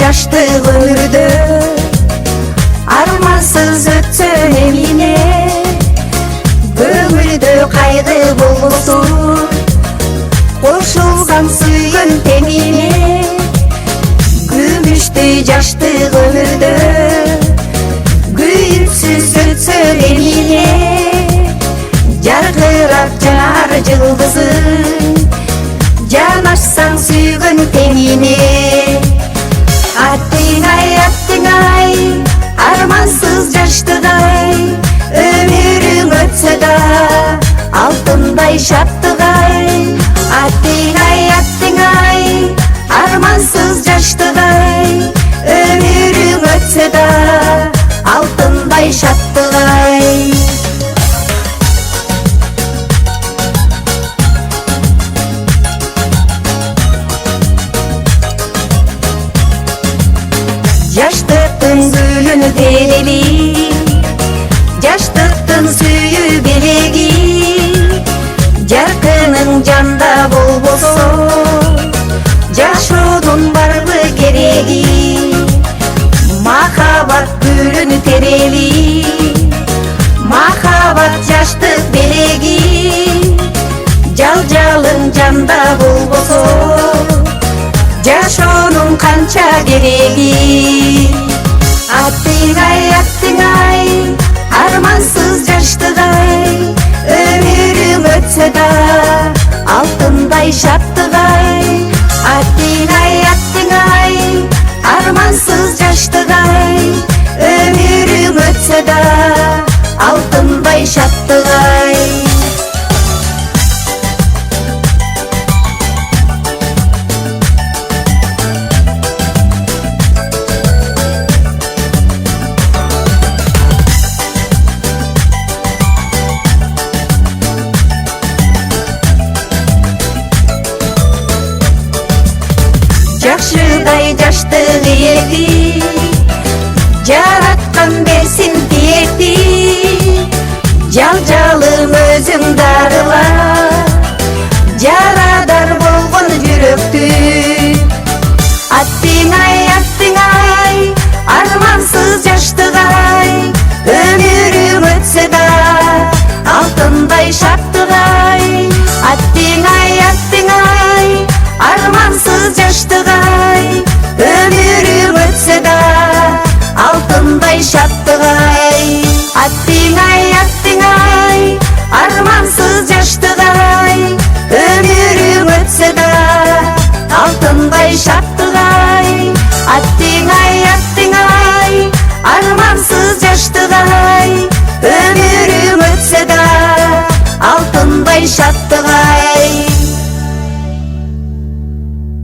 жаштык өмүрдө армансыз өтсө эмне, көңүлдө кайгы болбосун кошулган сүйгөн теңине. Күмүштүй жаштык өмүрдө күйүүсүз өтсө эмне, жаркырап жанар жылдызың жанашсаң сүйгөн теңине. Аттың ай, армансыз жаштыгай, өмүрүң өтсө да алтындай шаттыгай. Аттың ай, армансыз жаштыгай, өмүрүң өтсө да алтындай шаттыгай. Жаштыктын гүлүн терели, жаштыктын сүйүү белеги, жаркының жанда болбосо жашоодун бардык кереги. Махаббат гүлүн терели, махаббат жаштык белеги, жалжалың жанда болбосо жашоонун канча кереги. Аттың ай, армансыз жаштыгай, өмүрүң өтсө да алтындай шаттыгай. Аттың ай, армансыз жаштыгай, өмүрүң өтсө да алтындай шаттыгай. Жакшыдай жаштык эки,